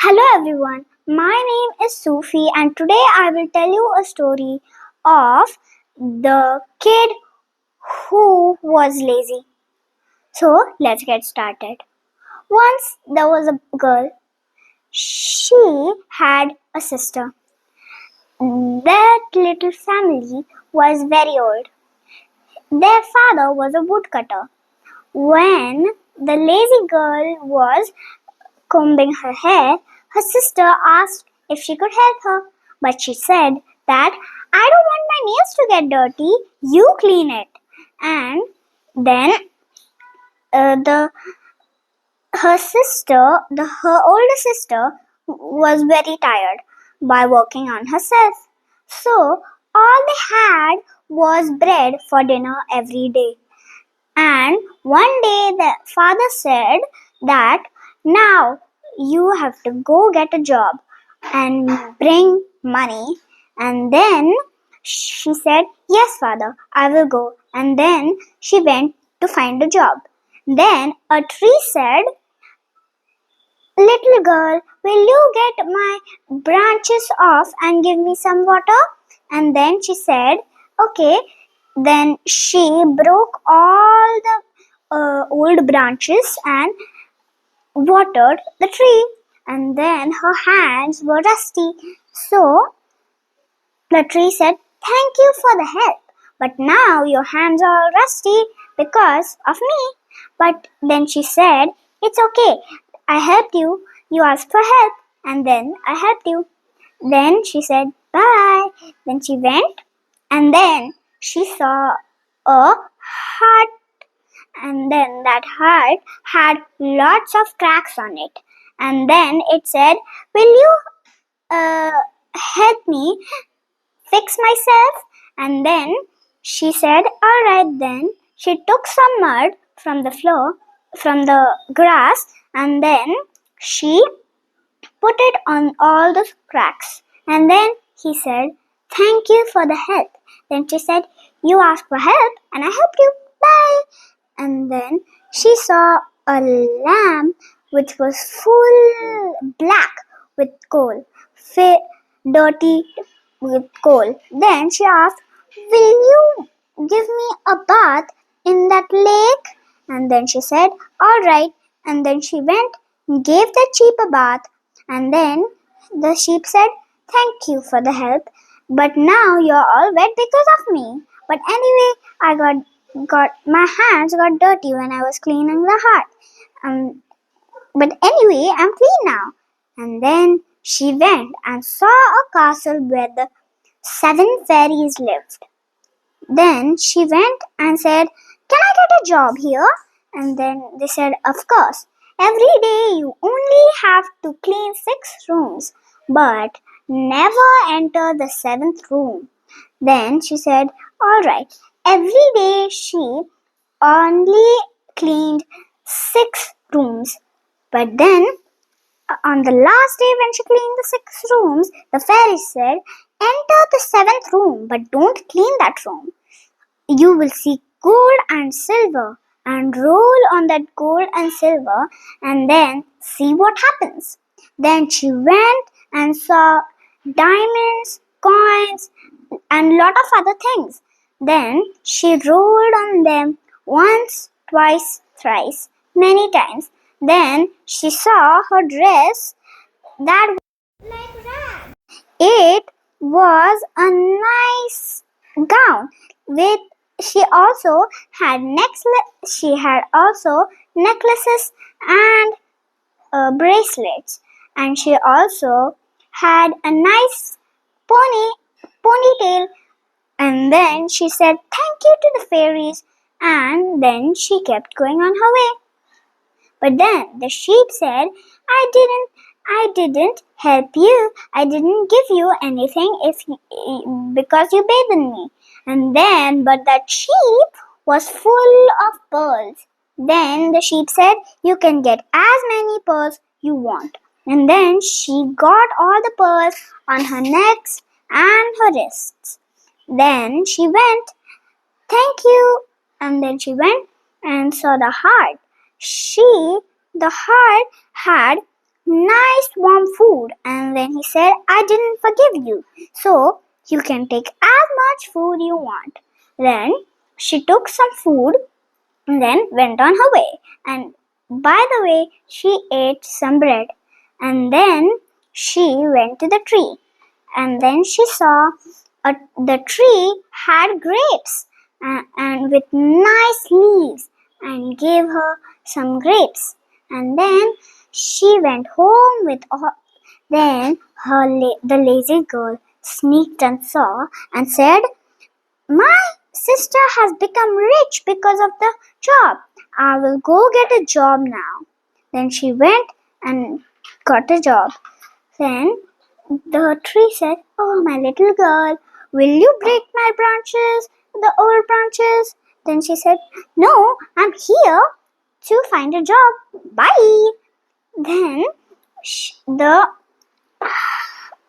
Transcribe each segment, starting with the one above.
Hello everyone, my name is Sufi and today I will tell you a story of the kid who was lazy. So let's get started. Once there was a girl. She had a sister. That little family was very old. Their father was a woodcutter. When the lazy girl was combing her hair, her sister asked if she could help her, but she said that I don't want my nails to get dirty, you clean it. And then the her older sister was very tired by working on herself. So all they had was bread for dinner every day. And one day the father said that now you have to go get a job and bring money. And then she said, yes, father, I will go. And then she went to find a job. Then a tree said, little girl, will you get my branches off and give me some water? And then she said, okay. Then she broke all the old branches and watered the tree. And then her hands were rusty. So the tree said, thank you for the help. But now your hands are rusty because of me. But then she said, it's okay. I helped you. You asked for help. And then I helped you. Then she said, bye. Then she went. And then she saw a heart. And then that heart had lots of cracks on it. And then it said, will you help me fix myself? And then she said, all right then. She took some mud from the floor, from the grass, and then she put it on all the cracks. And then he said, thank you for the help. Then she said, you asked for help and I helped you. Bye. And then she saw a lamp which was full black with coal, dirty with coal. Then she asked, will you give me a bath in that lake? And then she said, all right. And then she went and gave the sheep a bath. And then the sheep said, thank you for the help, but now you're all wet because of me. But anyway, I got my hands got dirty when I was cleaning the hut. But anyway, I'm clean now. And then she went and saw a castle where the 7 fairies lived. Then she went and said, can I get a job here? And then they said, of course. Every day you only have to clean 6 rooms, but never enter the 7th room. Then she said, all right. Every day she only cleaned 6 rooms, but then on the last day when she cleaned the 6 rooms, the fairy said, enter the 7th room, but don't clean that room. You will see gold and silver and roll on that gold and silver and then see what happens. Then she went and saw diamonds, coins and lot of other things. Then she rolled on them once, twice, thrice, many times. Then she saw her dress that was like rag. It was a nice gown with she also had necklaces and bracelets, and she also had a nice ponytail. And then she said thank you to the fairies, and then she kept going on her way. But then the sheep said, I didn't help you. I didn't give you anything because you bathed in me. And then, but that sheep was full of pearls. Then the sheep said, you can get as many pearls you want. And then she got all the pearls on her necks and her wrists. Then she went, thank you. And then she went and saw the heart. The heart had nice warm food. And then he said, I didn't forgive you, so you can take as much food you want. Then she took some food and then went on her way. And by the way, she ate some bread. And then she went to the tree. And then she saw the tree had grapes and with nice leaves, and gave her some grapes. And then she went home with all. Then the lazy girl sneaked and saw and said, my sister has become rich because of the job. I will go get a job now. Then she went and got a job. Then the tree said, oh, my little girl, will you break my branches, the old branches? Then she said, no, I'm here to find a job. Bye. Then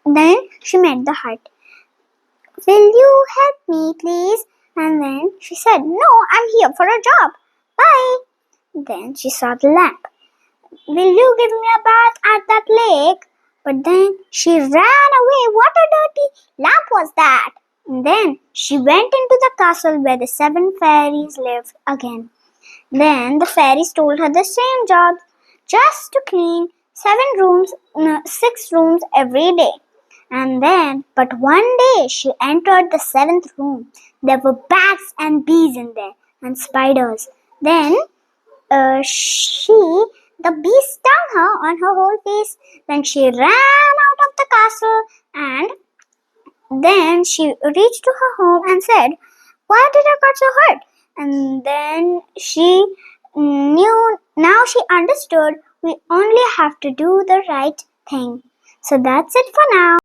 then she met the hut. Will you help me, please? And then she said, no, I'm here for a job. Bye. Then she saw the lamp. Will you give me a bath at that lake? But then she ran away. What a dirty lamp was that? And then she went into the castle where the 7 fairies lived again. Then the fairies told her the same job, just to clean 6 rooms every day. And then, but one day she entered the 7th room. There were bats and bees in there and spiders. Then the bee stung her on her whole face. Then she ran out of the castle, and then she reached to her home and said, why did I got so hurt? And then she now she understood we only have to do the right thing. So that's it for now.